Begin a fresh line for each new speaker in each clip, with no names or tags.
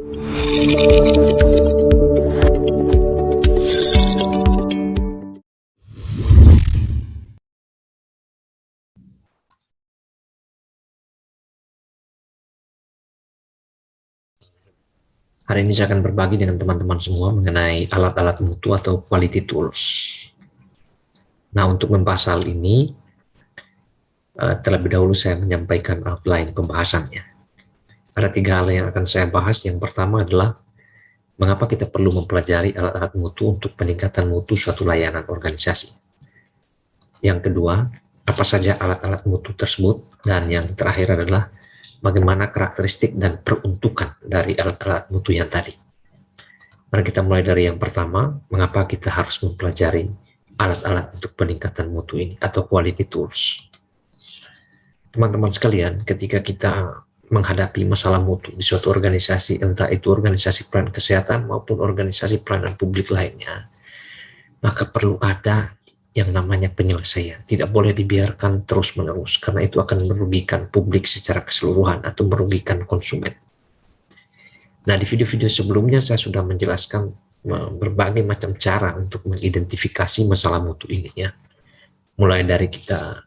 Hari ini saya akan berbagi dengan teman-teman semua mengenai alat-alat mutu atau quality tools. Nah, untuk membahas hal ini, terlebih dahulu saya menyampaikan outline pembahasannya. Ada 3 hal yang akan saya bahas. Yang pertama adalah mengapa kita perlu mempelajari alat-alat mutu untuk peningkatan mutu suatu layanan organisasi. Yang kedua, apa saja alat-alat mutu tersebut. Dan yang terakhir adalah bagaimana karakteristik dan peruntukan dari alat-alat mutu yang tadi. Mari kita mulai dari yang pertama, mengapa kita harus mempelajari alat-alat untuk peningkatan mutu ini atau quality tools. Teman-teman sekalian, ketika kita menghadapi masalah mutu di suatu organisasi, entah itu organisasi pelayanan kesehatan maupun organisasi pelayanan publik lainnya, maka perlu ada yang namanya penyelesaian. Tidak boleh dibiarkan terus-menerus, karena itu akan merugikan publik secara keseluruhan atau merugikan konsumen. Nah, di video-video sebelumnya saya sudah menjelaskan berbagai macam cara untuk mengidentifikasi masalah mutu ini, ya. Mulai dari kita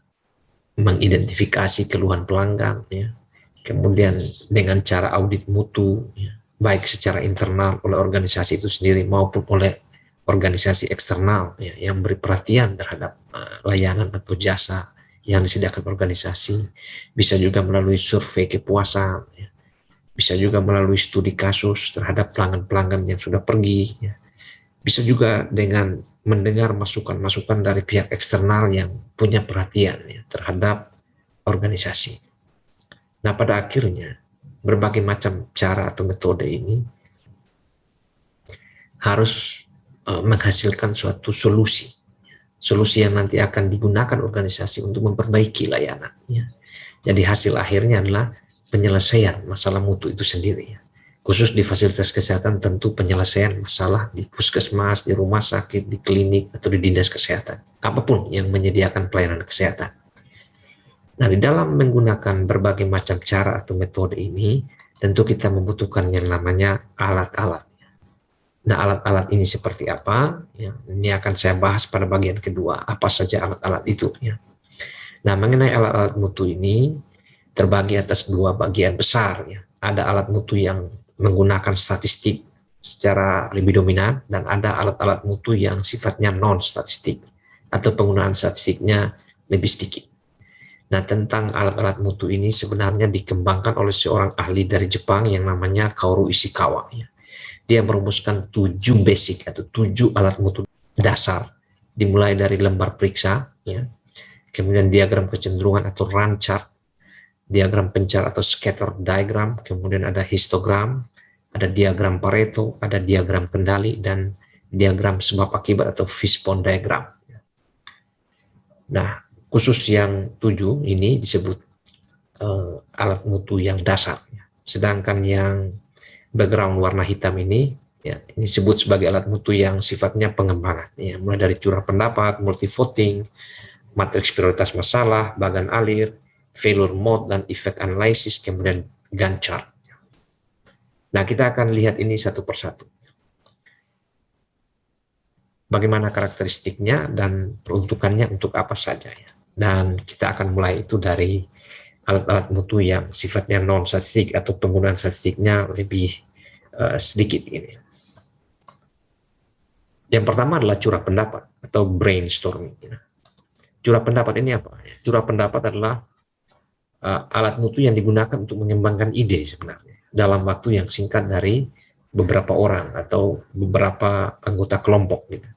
mengidentifikasi keluhan pelanggan, ya. Kemudian dengan cara audit mutu, ya, baik secara internal oleh organisasi itu sendiri maupun oleh organisasi eksternal, ya, yang beri perhatian terhadap layanan atau jasa yang disediakan organisasi. Bisa juga melalui survei kepuasan, ya. Bisa juga melalui studi kasus terhadap pelanggan-pelanggan yang sudah pergi, ya. Bisa juga dengan mendengar masukan-masukan dari pihak eksternal yang punya perhatian, ya, terhadap organisasi. Nah, pada akhirnya berbagai macam cara atau metode ini harus menghasilkan suatu solusi yang nanti akan digunakan organisasi untuk memperbaiki layanannya. Jadi hasil akhirnya adalah penyelesaian masalah mutu itu sendiri, ya. Khusus di fasilitas kesehatan tentu penyelesaian masalah di puskesmas, di rumah sakit, di klinik, atau di dinas kesehatan. Apapun yang menyediakan pelayanan kesehatan. Nah, di dalam menggunakan berbagai macam cara atau metode ini, tentu kita membutuhkan yang namanya alat-alat. Nah, alat-alat ini seperti apa? Ya, ini akan saya bahas pada bagian kedua, apa saja alat-alat itu, ya. Nah, mengenai alat-alat mutu ini terbagi atas 2 bagian besar, ya. Ada alat mutu yang menggunakan statistik secara lebih dominan, dan ada alat-alat mutu yang sifatnya non-statistik atau penggunaan statistiknya lebih sedikit. Nah, tentang alat-alat mutu ini sebenarnya dikembangkan oleh seorang ahli dari Jepang yang namanya Kaoru Ishikawa, ya. Dia merumuskan 7 basic atau 7 alat mutu dasar, dimulai dari lembar periksa, ya, kemudian diagram kecenderungan atau run chart, diagram pencar atau scatter diagram, kemudian ada histogram, ada diagram Pareto, ada diagram kendali, dan diagram sebab akibat atau fishbone diagram. Nah, khusus yang 7 ini disebut alat mutu yang dasar. Sedangkan yang background warna hitam ini, ya, ini disebut sebagai alat mutu yang sifatnya pengembangan, ya, mulai dari curah pendapat, multi voting, matriks prioritas masalah, bagan alir, failure mode, dan effect analysis, kemudian Gantt chart. Nah, kita akan lihat ini satu persatu. Bagaimana karakteristiknya dan peruntukannya untuk apa saja, ya. Dan kita akan mulai itu dari alat-alat mutu yang sifatnya non-statistik atau penggunaan statistiknya lebih sedikit ini. Yang pertama adalah curah pendapat atau brainstorming. Curah pendapat ini apa? Curah pendapat adalah alat mutu yang digunakan untuk mengembangkan ide sebenarnya dalam waktu yang singkat dari beberapa orang atau beberapa anggota kelompok, gitu.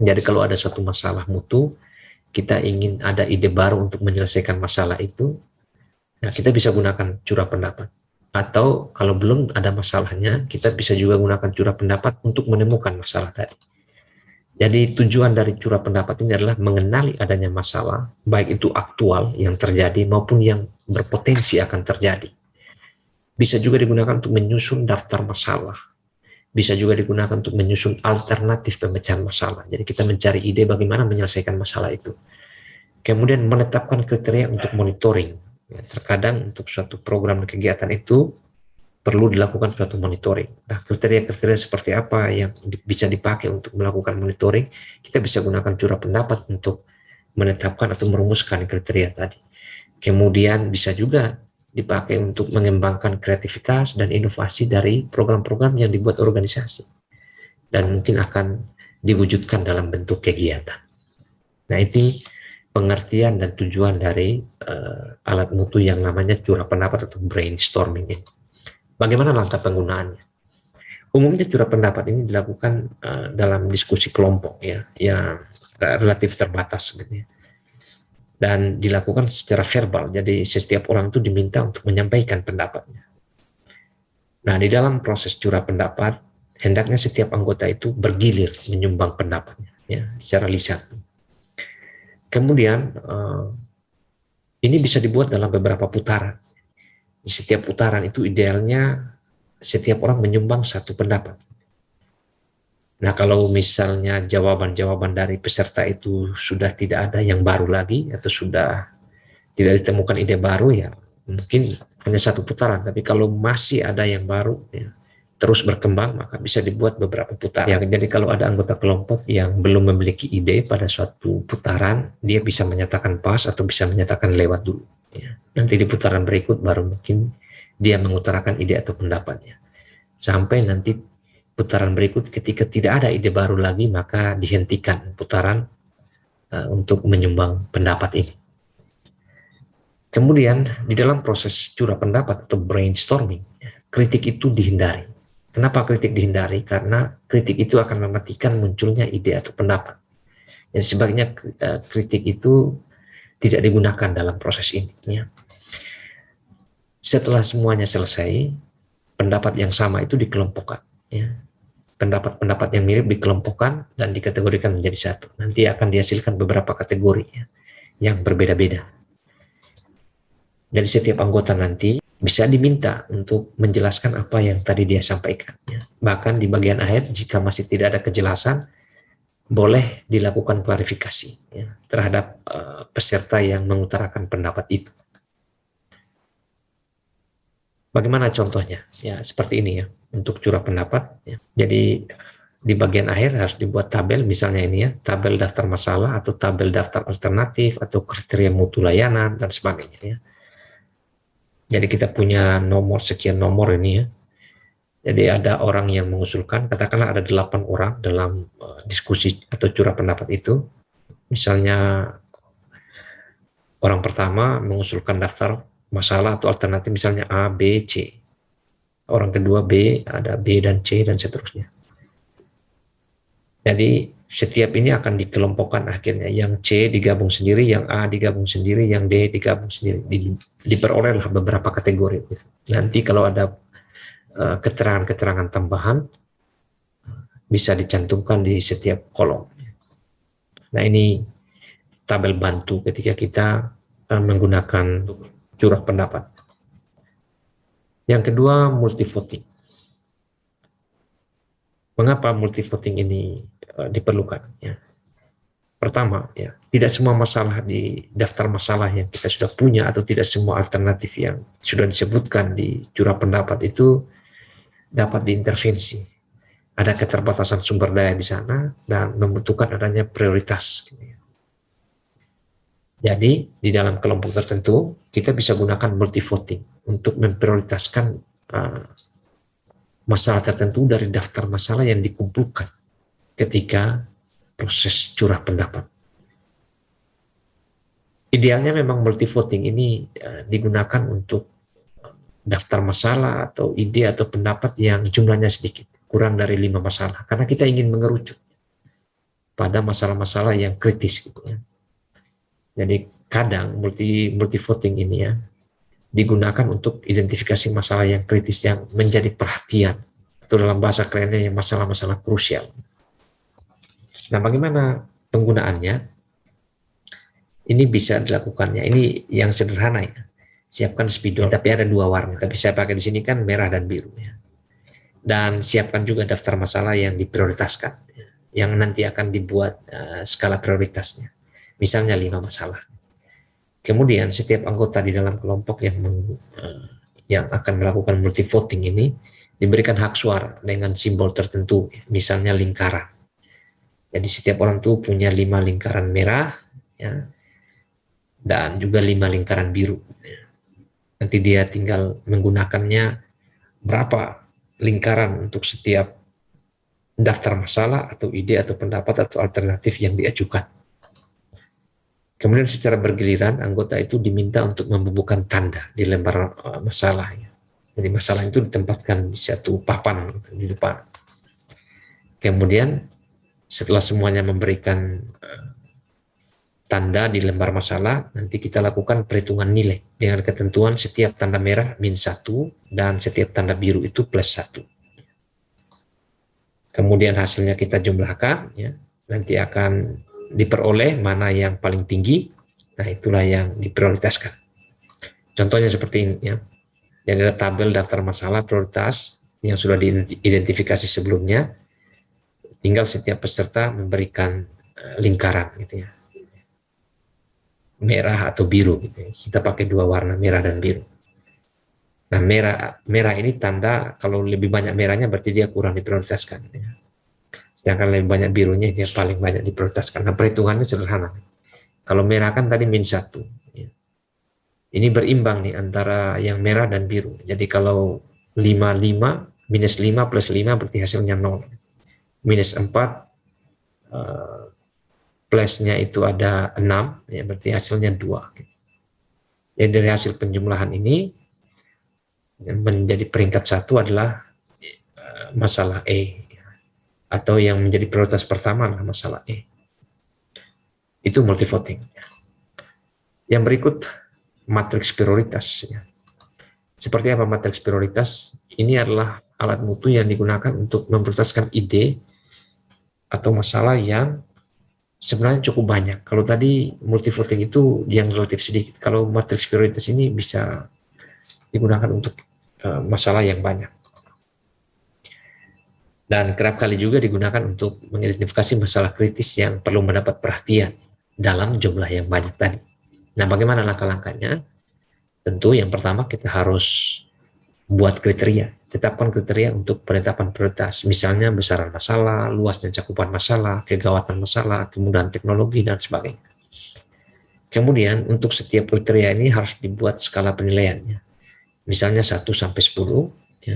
Jadi kalau ada suatu masalah mutu, kita ingin ada ide baru untuk menyelesaikan masalah itu, nah kita bisa gunakan curah pendapat. Atau kalau belum ada masalahnya, kita bisa juga gunakan curah pendapat untuk menemukan masalah tadi. Jadi tujuan dari curah pendapat ini adalah mengenali adanya masalah, baik itu aktual yang terjadi maupun yang berpotensi akan terjadi. Bisa juga digunakan untuk menyusun daftar masalah. Bisa juga digunakan untuk menyusun alternatif pemecahan masalah. Jadi kita mencari ide bagaimana menyelesaikan masalah itu. Kemudian menetapkan kriteria untuk monitoring. Ya, terkadang untuk suatu program kegiatan itu perlu dilakukan suatu monitoring. Nah, kriteria-kriteria seperti apa yang bisa dipakai untuk melakukan monitoring, kita bisa gunakan curah pendapat untuk menetapkan atau merumuskan kriteria tadi. Kemudian bisa juga dipakai untuk mengembangkan kreativitas dan inovasi dari program-program yang dibuat organisasi dan mungkin akan diwujudkan dalam bentuk kegiatan. Nah, ini pengertian dan tujuan dari alat mutu yang namanya curah pendapat atau brainstorming ini. Bagaimana langkah penggunaannya? Umumnya curah pendapat ini dilakukan dalam diskusi kelompok ya, yang relatif terbatas gitu ya. Dan dilakukan secara verbal. Jadi setiap orang itu diminta untuk menyampaikan pendapatnya. Nah, di dalam proses curah pendapat, hendaknya setiap anggota itu bergilir menyumbang pendapatnya ya, secara lisan. Kemudian ini bisa dibuat dalam beberapa putaran. Di setiap putaran itu idealnya setiap orang menyumbang satu pendapat. Nah, kalau misalnya jawaban-jawaban dari peserta itu sudah tidak ada yang baru lagi atau sudah tidak ditemukan ide baru, ya mungkin hanya satu putaran. Tapi kalau masih ada yang baru, ya, terus berkembang, maka bisa dibuat beberapa putaran. Ya, jadi kalau ada anggota kelompok yang belum memiliki ide pada suatu putaran, dia bisa menyatakan pas atau bisa menyatakan lewat dulu. Ya. Nanti di putaran berikut baru mungkin dia mengutarakan ide atau pendapatnya. Sampai nanti putaran berikut ketika tidak ada ide baru lagi, maka dihentikan putaran untuk menyumbang pendapat ini. Kemudian di dalam proses curah pendapat atau brainstorming, kritik itu dihindari. Kenapa kritik dihindari? Karena kritik itu akan mematikan munculnya ide atau pendapat. Dan sebaliknya kritik itu tidak digunakan dalam proses ini. Ya. Setelah semuanya selesai, pendapat yang sama itu dikelompokkan. Ya. Pendapat-pendapat yang mirip dikelompokkan dan dikategorikan menjadi satu. Nanti akan dihasilkan beberapa kategori ya, yang berbeda-beda. Dari setiap anggota nanti bisa diminta untuk menjelaskan apa yang tadi dia sampaikan. Ya. Bahkan di bagian akhir, jika masih tidak ada kejelasan, boleh dilakukan klarifikasi ya, terhadap peserta yang mengutarakan pendapat itu. Bagaimana contohnya? Ya, seperti ini ya, untuk curah pendapat. Ya. Jadi di bagian akhir harus dibuat tabel, misalnya ini ya, tabel daftar masalah atau tabel daftar alternatif atau kriteria mutu layanan dan sebagainya ya. Jadi kita punya nomor sekian nomor ini ya. Jadi ada orang yang mengusulkan, katakanlah ada 8 orang dalam diskusi atau curah pendapat itu. Misalnya orang pertama mengusulkan daftar masalah atau alternatif misalnya A, B, C. Orang kedua B, ada B dan C dan seterusnya. Jadi setiap ini akan dikelompokkan akhirnya. Yang C digabung sendiri, yang A digabung sendiri, yang D digabung sendiri. Diperolehlah beberapa kategori. Nanti kalau ada keterangan-keterangan tambahan bisa dicantumkan di setiap kolom. Nah, ini tabel bantu ketika kita menggunakan curah pendapat. Yang kedua, multi voting. Mengapa multi voting ini diperlukan? Ya. Pertama, ya, tidak semua masalah di daftar masalah yang kita sudah punya atau tidak semua alternatif yang sudah disebutkan di curah pendapat itu dapat diintervensi. Ada keterbatasan sumber daya di sana dan membutuhkan adanya prioritas. Jadi di dalam kelompok tertentu kita bisa gunakan multi voting untuk memprioritaskan masalah tertentu dari daftar masalah yang dikumpulkan ketika proses curah pendapat. Idealnya memang multi voting ini digunakan untuk daftar masalah atau ide atau pendapat yang jumlahnya sedikit, kurang dari 5 masalah, karena kita ingin mengerucut pada masalah-masalah yang kritis gitu ya. Jadi kadang multi voting ini ya digunakan untuk identifikasi masalah yang kritis yang menjadi perhatian, atau dalam bahasa kerennya yang masalah-masalah krusial. Nah, bagaimana penggunaannya? Ini bisa dilakukannya. Ini yang sederhana ya. Siapkan spidol, tapi ada 2 warna. Tapi saya pakai di sini kan merah dan biru. Ya. Dan siapkan juga daftar masalah yang diprioritaskan, ya, yang nanti akan dibuat skala prioritasnya. Misalnya 5 masalah. Kemudian setiap anggota di dalam kelompok yang akan melakukan multi voting ini diberikan hak suara dengan simbol tertentu, misalnya lingkaran. Jadi setiap orang tuh punya 5 lingkaran merah, ya, dan juga 5 lingkaran biru. Nanti dia tinggal menggunakannya berapa lingkaran untuk setiap daftar masalah atau ide atau pendapat atau alternatif yang diajukan. Kemudian secara bergiliran anggota itu diminta untuk membubuhkan tanda di lembar masalah. Jadi masalah itu ditempatkan di satu papan di depan. Kemudian setelah semuanya memberikan tanda di lembar masalah, nanti kita lakukan perhitungan nilai dengan ketentuan setiap tanda merah -1 dan setiap tanda biru itu +1. Kemudian hasilnya kita jumlahkan, ya, nanti akan diperoleh mana yang paling tinggi. Nah, itulah yang diprioritaskan. Contohnya seperti ini, ya. Jadi ada tabel daftar masalah prioritas yang sudah diidentifikasi sebelumnya. Tinggal setiap peserta memberikan lingkaran, gitu ya, merah atau biru, gitu ya. Kita pakai 2 warna, merah dan biru. Nah, merah ini tanda kalau lebih banyak merahnya berarti dia kurang diprioritaskan, gitu ya. Sedangkan lebih banyak birunya dia paling banyak diprioritaskan. Nah, perhitungannya sederhana. Kalau merah kan tadi -1, ya. Ini berimbang nih antara yang merah dan biru. Jadi kalau 5 + 5 berarti hasilnya 0. -4 plusnya itu ada 6, ya, berarti hasilnya 2. Jadi dari hasil penjumlahan ini menjadi peringkat 1 adalah masalah E, atau yang menjadi prioritas pertama adalah masalah E. Itu multi voting. Yang berikut matriks prioritas. Seperti apa matriks prioritas? Ini adalah alat mutu yang digunakan untuk memprioritaskan ide atau masalah yang sebenarnya cukup banyak. Kalau tadi multi voting itu yang relatif sedikit. Kalau matriks prioritas ini bisa digunakan untuk masalah yang banyak. Dan kerap kali juga digunakan untuk mengidentifikasi masalah kritis yang perlu mendapat perhatian dalam jumlah yang banyak tadi. Nah, bagaimana langkah-langkahnya? Tentu yang pertama kita harus buat kriteria, tetapkan kriteria untuk penetapan prioritas, misalnya besaran masalah, luas dan cakupan masalah, kegawatan masalah, kemudahan teknologi, dan sebagainya. Kemudian untuk setiap kriteria ini harus dibuat skala penilaiannya, misalnya 1-10, ya.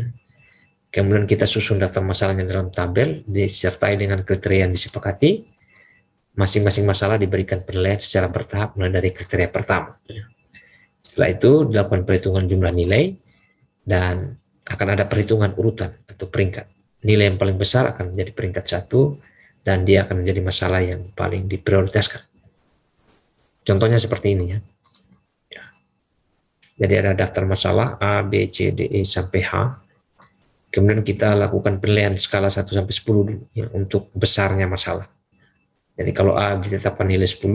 Kemudian kita susun daftar masalahnya dalam tabel, disertai dengan kriteria yang disepakati. Masing-masing masalah diberikan penilaian secara bertahap mulai dari kriteria pertama. Setelah itu dilakukan perhitungan jumlah nilai, dan akan ada perhitungan urutan atau peringkat. Nilai yang paling besar akan menjadi peringkat 1, dan dia akan menjadi masalah yang paling diprioritaskan. Contohnya seperti ini, ya. Jadi ada daftar masalah A, B, C, D, E sampai H. Kemudian kita lakukan penilaian skala 1-10 ya, untuk besarnya masalah. Jadi kalau A ditetapkan nilai 10,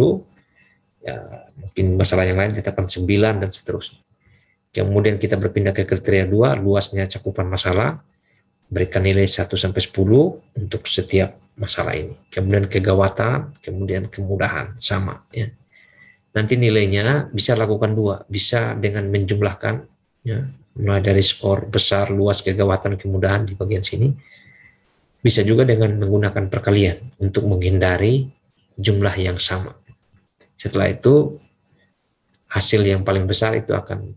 ya mungkin masalah yang lain ditetapkan 9 dan seterusnya. Kemudian kita berpindah ke kriteria 2, luasnya cakupan masalah, berikan nilai 1-10 untuk setiap masalah ini. Kemudian kegawatan, kemudian kemudahan, sama, ya. Nanti nilainya bisa lakukan 2, bisa dengan menjumlahkan, ya, mulai dari skor besar, luas, kegawatan, kemudahan di bagian sini. Bisa juga dengan menggunakan perkalian untuk menghindari jumlah yang sama. Setelah itu hasil yang paling besar itu akan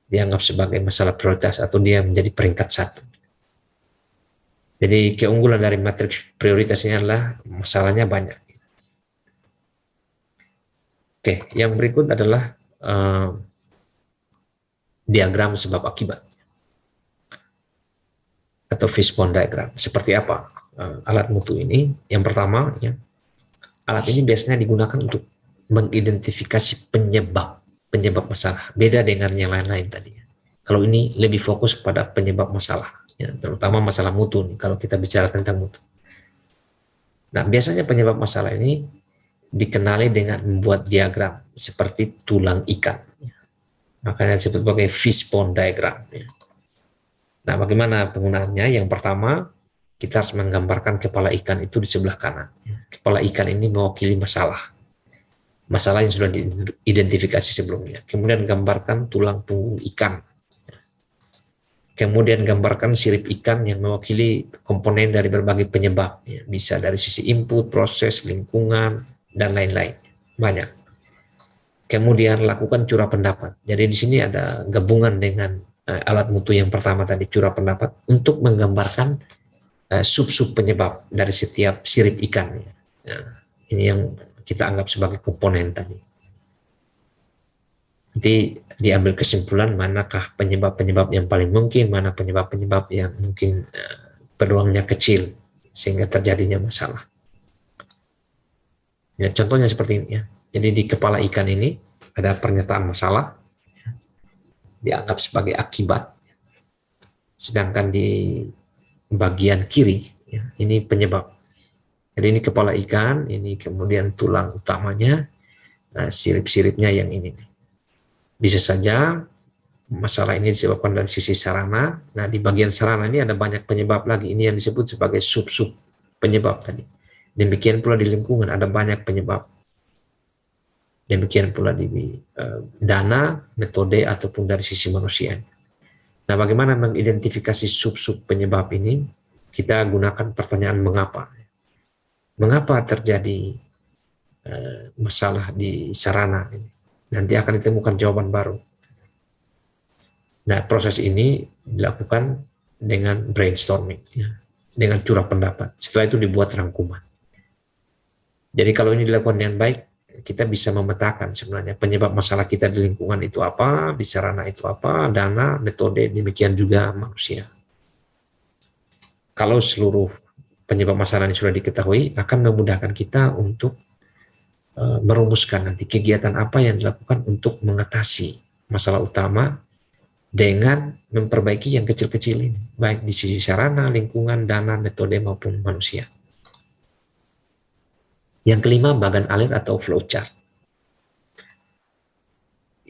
dianggap sebagai masalah prioritas atau dia menjadi peringkat 1. Jadi keunggulan dari matriks prioritasnya adalah masalahnya banyak. Oke, yang berikut adalah diagram sebab akibat atau fishbone diagram. Seperti apa alat mutu ini? Yang pertama, ya, alat ini biasanya digunakan untuk mengidentifikasi penyebab masalah. Beda dengan yang lain-lain tadi. Kalau ini lebih fokus kepada penyebab masalah, ya, terutama masalah mutu nih, kalau kita bicara tentang mutu. Nah, biasanya penyebab masalah ini dikenali dengan membuat diagram seperti tulang ikan. Makanya disebut sebagai fishbone diagram. Nah, bagaimana penggunaannya? Yang pertama, kita harus menggambarkan kepala ikan itu di sebelah kanan. Kepala ikan ini mewakili masalah yang sudah diidentifikasi sebelumnya. Kemudian gambarkan tulang punggung ikan Kemudian gambarkan sirip ikan yang mewakili komponen dari berbagai penyebab. Ya. Bisa dari sisi input, proses, lingkungan, dan lain-lain. Banyak. Kemudian lakukan curah pendapat. Jadi di sini ada gabungan dengan alat mutu yang pertama tadi, curah pendapat, untuk menggambarkan sub-sub penyebab dari setiap sirip ikan. Nah, ini yang kita anggap sebagai komponen tadi. Nanti diambil kesimpulan manakah penyebab-penyebab yang paling mungkin, mana penyebab-penyebab yang mungkin peluangnya kecil sehingga terjadinya masalah. Ya, contohnya seperti ini ya. Jadi di kepala ikan ini ada pernyataan masalah, dianggap sebagai akibat. Sedangkan di bagian kiri, ya, ini penyebab. Jadi ini kepala ikan, ini kemudian tulang utamanya, sirip-siripnya yang ini. Bisa saja masalah ini disebabkan dari sisi sarana. Nah, di bagian sarana ini ada banyak penyebab lagi. Ini yang disebut sebagai sub-sub penyebab tadi. Demikian pula di lingkungan ada banyak penyebab. Demikian pula di dana, metode, ataupun dari sisi manusia. Nah, bagaimana mengidentifikasi sub-sub penyebab ini? Kita gunakan pertanyaan mengapa. Mengapa terjadi masalah di sarana ini? Nanti akan ditemukan jawaban baru. Nah, proses ini dilakukan dengan brainstorming, ya, dengan curah pendapat. Setelah itu dibuat rangkuman. Jadi kalau ini dilakukan dengan baik, kita bisa memetakan sebenarnya penyebab masalah kita di lingkungan itu apa, di sarana itu apa, dana, metode, demikian juga manusia. Kalau seluruh penyebab masalah ini sudah diketahui, akan memudahkan kita untuk merumuskan nanti kegiatan apa yang dilakukan untuk mengatasi masalah utama dengan memperbaiki yang kecil-kecil ini, baik di sisi sarana, lingkungan, dana, metode, maupun manusia. Yang kelima, bagan alir atau flowchart.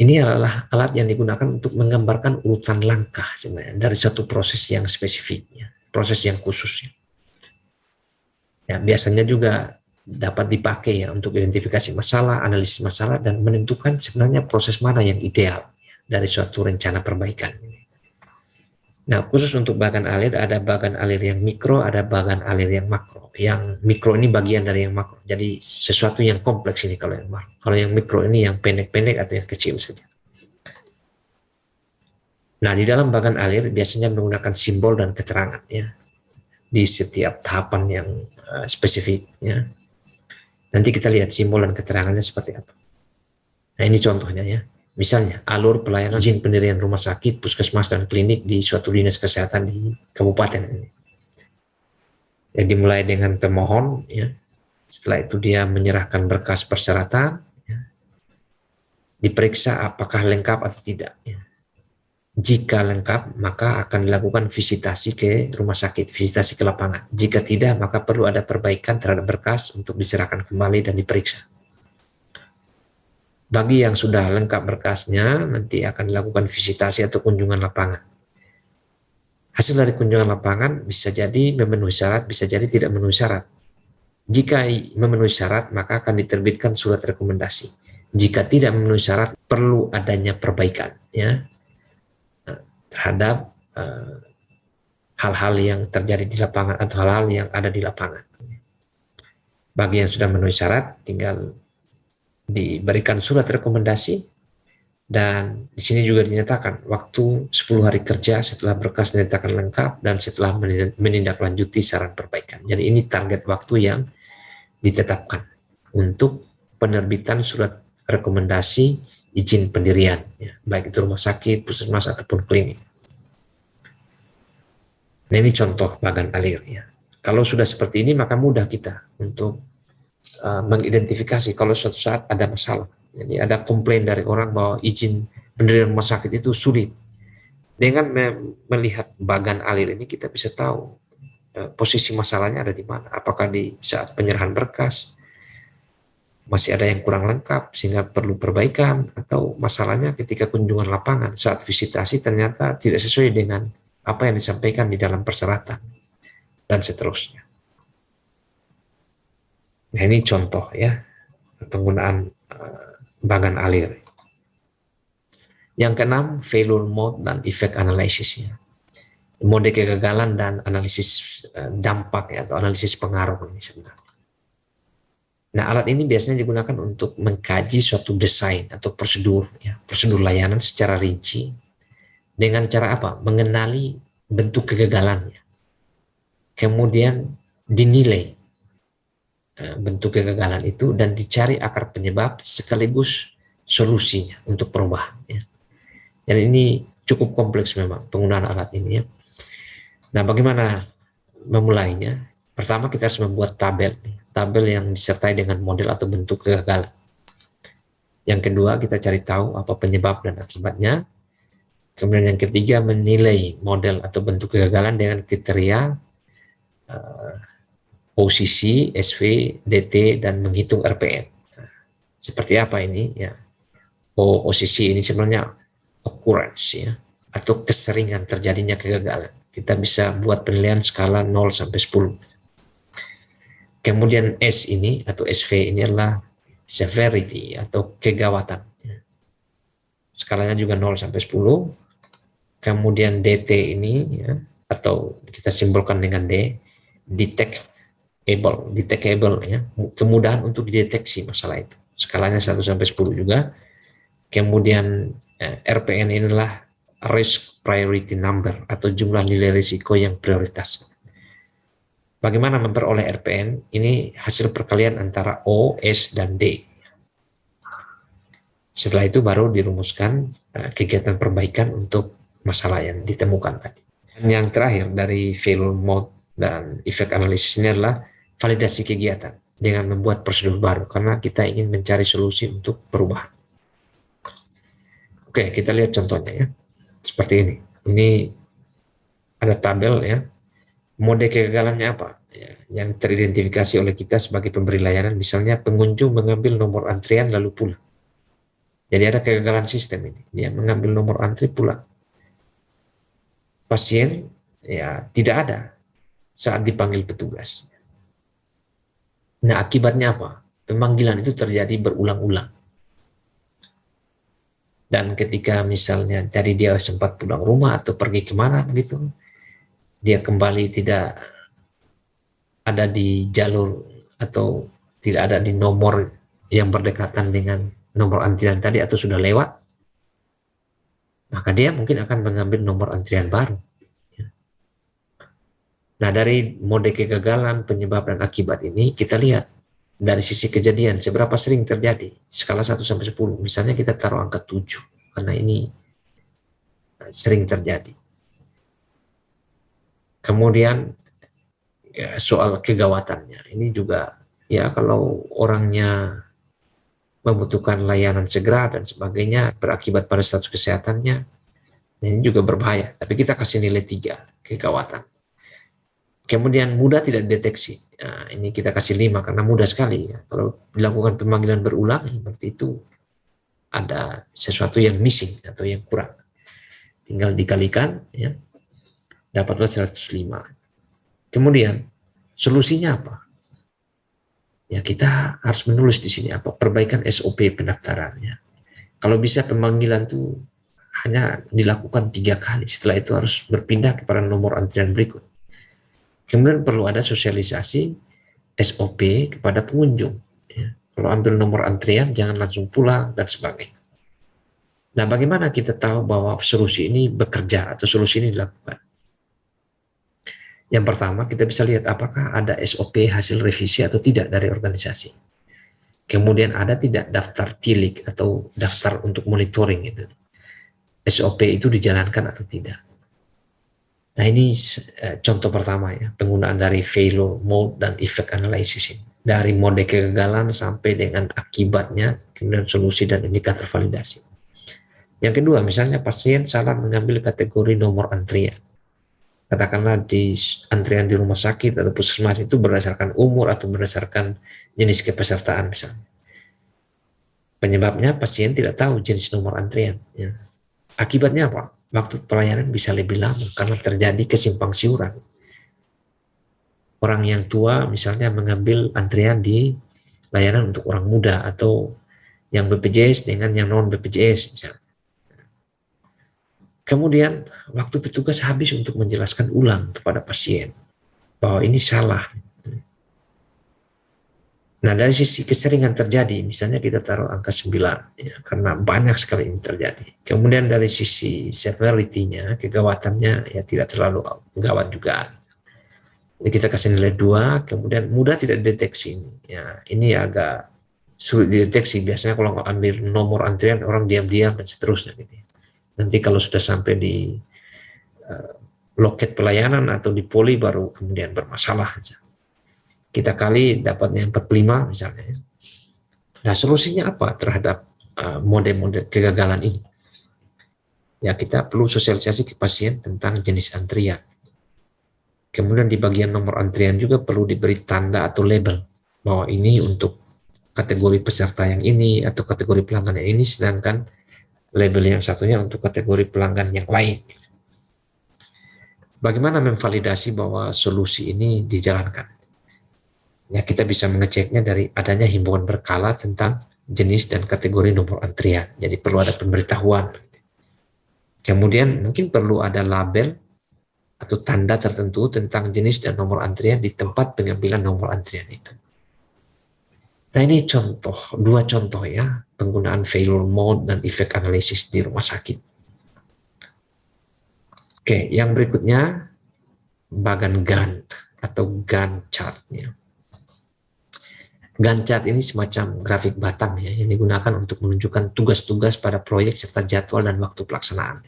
Ini adalah alat yang digunakan untuk menggambarkan urutan langkah sebenarnya dari satu proses yang spesifik, ya, proses yang khusus. Ya, biasanya juga dapat dipakai ya untuk identifikasi masalah, analisis masalah, dan menentukan sebenarnya proses mana yang ideal dari suatu rencana perbaikan. Nah, khusus untuk bagan alir, ada bagan alir yang mikro, ada bagan alir yang makro. Yang mikro ini bagian dari yang makro. Jadi sesuatu yang kompleks ini kalau yang makro. Kalau yang mikro ini yang pendek-pendek atau yang kecil saja. Nah, di dalam bagan alir biasanya menggunakan simbol dan keterangan ya di setiap tahapan yang spesifik ya. Nanti kita lihat simbol dan keterangannya seperti apa. Nah, ini contohnya ya. Misalnya, alur pelayanan izin pendirian rumah sakit, puskesmas, dan klinik di suatu dinas kesehatan di kabupaten ini. Yang dimulai dengan pemohon, ya. Setelah itu dia menyerahkan berkas persyaratan, ya. Diperiksa apakah lengkap atau tidak. Ya. Jika lengkap, maka akan dilakukan visitasi ke rumah sakit, visitasi ke lapangan. Jika tidak, maka perlu ada perbaikan terhadap berkas untuk diserahkan kembali dan diperiksa. Bagi yang sudah lengkap berkasnya, nanti akan dilakukan visitasi atau kunjungan lapangan. Hasil dari kunjungan lapangan bisa jadi memenuhi syarat, bisa jadi tidak memenuhi syarat. Jika memenuhi syarat, maka akan diterbitkan surat rekomendasi. Jika tidak memenuhi syarat, perlu adanya perbaikan, ya, terhadap hal-hal yang terjadi di lapangan atau hal-hal yang ada di lapangan. Bagi yang sudah memenuhi syarat, tinggal diberikan surat rekomendasi, dan di sini juga dinyatakan waktu 10 hari kerja setelah berkas dinyatakan lengkap dan setelah menindaklanjuti saran perbaikan. Jadi ini target waktu yang ditetapkan untuk penerbitan surat rekomendasi izin pendirian, ya, baik itu rumah sakit, puskesmas, ataupun klinik. Nah, ini contoh bagan alir. Ya. Kalau sudah seperti ini, maka mudah kita untuk mengidentifikasi kalau suatu saat ada masalah. Jadi ada komplain dari orang bahwa izin pendirian rumah sakit itu sulit. Dengan melihat bagan alir ini, kita bisa tahu posisi masalahnya ada di mana. Apakah di saat penyerahan berkas masih ada yang kurang lengkap sehingga perlu perbaikan, atau masalahnya ketika kunjungan lapangan saat visitasi ternyata tidak sesuai dengan apa yang disampaikan di dalam persyaratan, dan seterusnya. Nah, ini contoh ya penggunaan bagan alir. Yang keenam, failure mode dan effect analysis. Ya. mode kegagalan dan analisis dampak ya, atau analisis pengaruh ini sebenarnya. Nah, alat ini biasanya digunakan untuk mengkaji suatu desain atau prosedur ya, prosedur layanan secara rinci dengan cara apa? Mengenali bentuk kegagalannya. Kemudian dinilai bentuk kegagalan itu dan dicari akar penyebab sekaligus solusinya untuk perubahan ya. Dan ini cukup kompleks memang penggunaan alat ini ya. Nah, bagaimana memulainya? Pertama kita harus membuat tabel yang disertai dengan model atau bentuk kegagalan. Yang kedua kita cari tahu apa penyebab dan akibatnya. Kemudian yang ketiga menilai model atau bentuk kegagalan dengan kriteria posisi, SV, DT, dan menghitung RPN. Seperti apa ini? Ya, posisi ini sebenarnya occurrence ya, atau keseringan terjadinya kegagalan. Kita bisa buat penilaian skala 0 sampai 10. Kemudian S ini atau SV ini adalah severity atau kegawatan. Skalanya juga 0 sampai 10. Kemudian DT ini ya, atau kita simbolkan dengan D, detectable ya, kemudahan untuk dideteksi masalah itu. Skalanya 1 sampai 10 juga. Kemudian RPN inilah risk priority number atau jumlah nilai risiko yang prioritas. Bagaimana memperoleh RPN? Ini hasil perkalian antara O, S, dan D. Setelah itu baru dirumuskan kegiatan perbaikan untuk masalah yang ditemukan tadi. Dan yang terakhir dari failure mode dan effect analysis ini adalah validasi kegiatan dengan membuat prosedur baru karena kita ingin mencari solusi untuk perubahan. Oke, kita lihat contohnya ya. Seperti ini. Ini ada tabel ya. Mode kegagalannya apa? Ya, yang teridentifikasi oleh kita sebagai pemberi layanan, misalnya pengunjung mengambil nomor antrian lalu pulang. Jadi ada kegagalan sistem ini. Dia mengambil nomor antri pulang. Pasien ya tidak ada saat dipanggil petugas. Nah, akibatnya apa? Pemanggilan itu terjadi berulang-ulang. Dan ketika misalnya tadi dia sempat pulang rumah atau pergi kemana begitu, dia kembali tidak ada di jalur atau tidak ada di nomor yang berdekatan dengan nomor antrian tadi atau sudah lewat, maka dia mungkin akan mengambil nomor antrian baru. Nah, dari mode kegagalan, penyebab, dan akibat ini kita lihat dari sisi kejadian seberapa sering terjadi, skala 1 sampai 10. Misalnya kita taruh angka 7 karena ini sering terjadi. Kemudian ya, soal kegawatannya ini juga ya, kalau orangnya membutuhkan layanan segera dan sebagainya berakibat pada status kesehatannya, ini juga berbahaya. Tapi kita kasih nilai 3, kegawatan. Kemudian mudah tidak dideteksi. Nah, ini kita kasih 5 karena mudah sekali. Ya. Kalau dilakukan pemanggilan berulang, berarti itu ada sesuatu yang missing atau yang kurang. Tinggal dikalikan, ya, dapatlah 105. Kemudian solusinya apa? Ya, kita harus menulis di sini apa perbaikan SOP pendaftarannya. Kalau bisa pemanggilan itu hanya dilakukan 3 kali. Setelah itu harus berpindah kepada nomor antrian berikut. Kemudian perlu ada sosialisasi SOP kepada pengunjung. Ya. Kalau ambil nomor antrian, jangan langsung pulang, dan sebagainya. Nah, bagaimana kita tahu bahwa solusi ini bekerja atau solusi ini dilakukan? Yang pertama, kita bisa lihat apakah ada SOP hasil revisi atau tidak dari organisasi. Kemudian ada tidak daftar tilik atau daftar untuk monitoring itu. SOP itu dijalankan atau tidak. Nah, ini contoh pertama ya, penggunaan dari failure mode dan effect analysis ini. Dari mode kegagalan sampai dengan akibatnya, kemudian solusi dan indikator validasi. Yang kedua, misalnya pasien salah mengambil kategori nomor antrian. Katakanlah di antrian di rumah sakit atau puskesmas itu berdasarkan umur atau berdasarkan jenis kepesertaan misalnya. Penyebabnya pasien tidak tahu jenis nomor antrian. Ya. Akibatnya apa? Waktu pelayanan bisa lebih lama karena terjadi kesimpang siuran. Orang yang tua misalnya mengambil antrian di layanan untuk orang muda atau yang BPJS dengan yang non BPJS misalnya. Kemudian waktu petugas habis untuk menjelaskan ulang kepada pasien bahwa ini salah. Nah, dari sisi keseringan terjadi, misalnya kita taruh angka 9, ya, karena banyak sekali ini terjadi. Kemudian dari sisi severity-nya, kegawatannya ya tidak terlalu gawat juga. Jadi kita kasih nilai 2, kemudian mudah tidak dideteksi. Ya, ini agak sulit dideteksi. Biasanya kalau ambil nomor antrian, orang diam-diam dan seterusnya. Gitu. Nanti kalau sudah sampai di loket pelayanan atau di poli baru kemudian bermasalah. Kita kali dapatnya 45 misalnya. Nah, solusinya apa terhadap mode-mode kegagalan ini? Ya, kita perlu sosialisasi ke pasien tentang jenis antrian. Kemudian di bagian nomor antrian juga perlu diberi tanda atau label bahwa ini untuk kategori peserta yang ini atau kategori pelanggan yang ini, sedangkan label yang satunya untuk kategori pelanggan yang lain. Bagaimana memvalidasi bahwa solusi ini dijalankan? Ya, kita bisa mengeceknya dari adanya himbauan berkala tentang jenis dan kategori nomor antrian. Jadi perlu ada pemberitahuan. Kemudian mungkin perlu ada label atau tanda tertentu tentang jenis dan nomor antrian di tempat pengambilan nomor antrian itu. Nah, ini dua contoh ya, penggunaan failure mode dan efek analisis di rumah sakit. Oke, yang berikutnya bagan Gantt atau Gantt chart-nya. Gantt chart ini semacam grafik batang ya, yang digunakan untuk menunjukkan tugas-tugas pada proyek serta jadwal dan waktu pelaksanaan.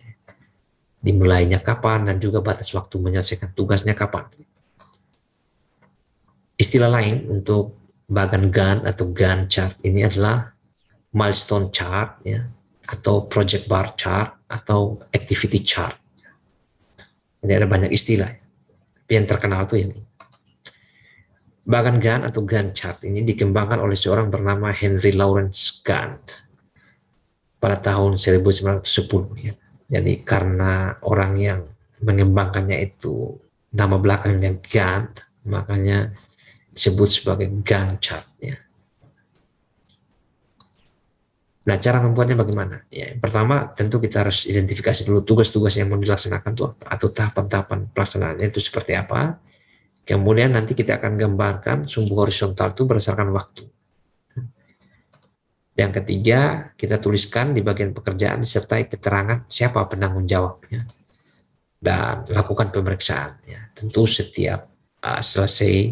Dimulainya kapan dan juga batas waktu menyelesaikan tugasnya kapan. Istilah lain untuk bagan Gantt atau Gantt chart ini adalah milestone chart ya, atau project bar chart atau activity chart. Jadi ada banyak istilah. Tapi yang terkenal itu ini. Bagan Gantt atau Gantt chart ini dikembangkan oleh seorang bernama Henry Lawrence Gantt pada tahun 1910 ya. Jadi karena orang yang mengembangkannya itu nama belakangnya Gantt, makanya disebut sebagai Gantt chart ya. Nah, cara membuatnya bagaimana? Ya, yang pertama tentu kita harus identifikasi dulu tugas-tugas yang mau dilaksanakan itu atau tahapan-tahapan pelaksanaannya itu seperti apa. Kemudian nanti kita akan gambarkan sumbu horizontal itu berdasarkan waktu. Yang ketiga, kita tuliskan di bagian pekerjaan disertai keterangan siapa penanggung jawabnya. Dan lakukan pemeriksaan. Ya. Tentu setiap selesai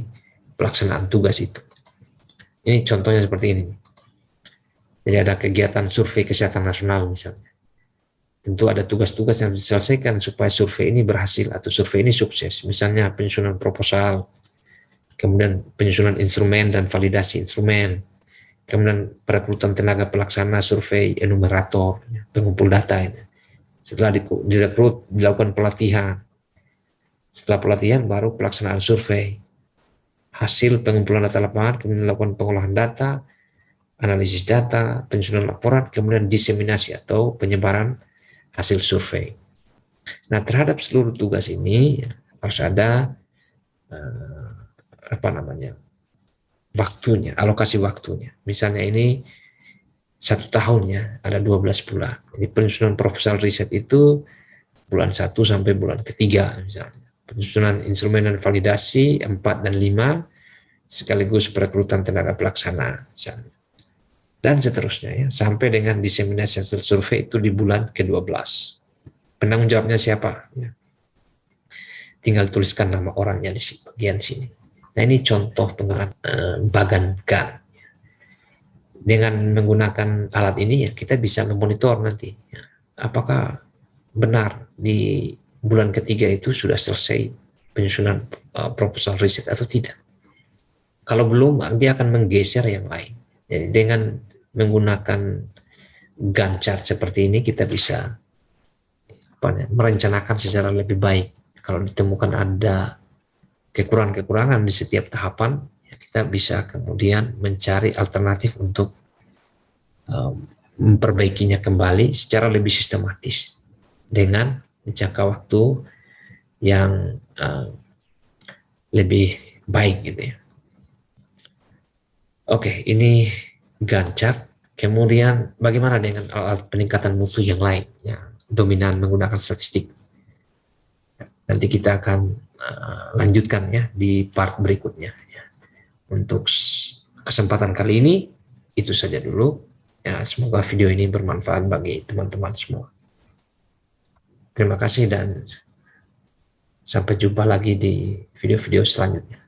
pelaksanaan tugas itu. Ini contohnya seperti ini. Jadi ada kegiatan survei kesehatan nasional misalnya. Tentu ada tugas-tugas yang diselesaikan supaya survei ini berhasil atau survei ini sukses. Misalnya penyusunan proposal, kemudian penyusunan instrumen dan validasi instrumen, kemudian perekrutan tenaga pelaksana survei enumerator, pengumpul data ini. Setelah direkrut, dilakukan pelatihan. Setelah pelatihan baru pelaksanaan survei. Hasil pengumpulan data lapangan, kemudian dilakukan pengolahan data, analisis data, penyusunan laporan, kemudian diseminasi atau penyebaran hasil survei. Nah, terhadap seluruh tugas ini harus ada waktunya, alokasi waktunya. Misalnya ini 1 tahun ya, ada 12 bulan. Jadi penyusunan proposal riset itu bulan 1 sampai bulan ketiga misalnya. Penyusunan instrumen dan validasi 4 dan 5 sekaligus perekrutan tenaga pelaksana misalnya. Dan seterusnya ya, sampai dengan diseminasi hasil survei itu di bulan ke-12. Penanggung jawabnya siapa? Ya. Tinggal tuliskan nama orangnya di bagian sini. Nah, ini contoh penggunaan bagan Gantt. Dengan menggunakan alat ini ya kita bisa memonitor nanti ya, apakah benar di bulan ketiga itu sudah selesai penyusunan proposal riset atau tidak. Kalau belum, dia akan menggeser yang lain. Jadi dengan menggunakan Gantt chart seperti ini kita bisa merencanakan secara lebih baik. Kalau ditemukan ada kekurangan-kekurangan di setiap tahapan, ya kita bisa kemudian mencari alternatif untuk memperbaikinya kembali secara lebih sistematis dengan jangka waktu yang lebih baik gitu ya. Oke, ini Gantt chart. Kemudian bagaimana dengan alat peningkatan mutu yang lain? Ya, dominan menggunakan statistik. Nanti kita akan lanjutkan ya di part berikutnya. Ya. Untuk kesempatan kali ini itu saja dulu. Ya, semoga video ini bermanfaat bagi teman-teman semua. Terima kasih dan sampai jumpa lagi di video-video selanjutnya.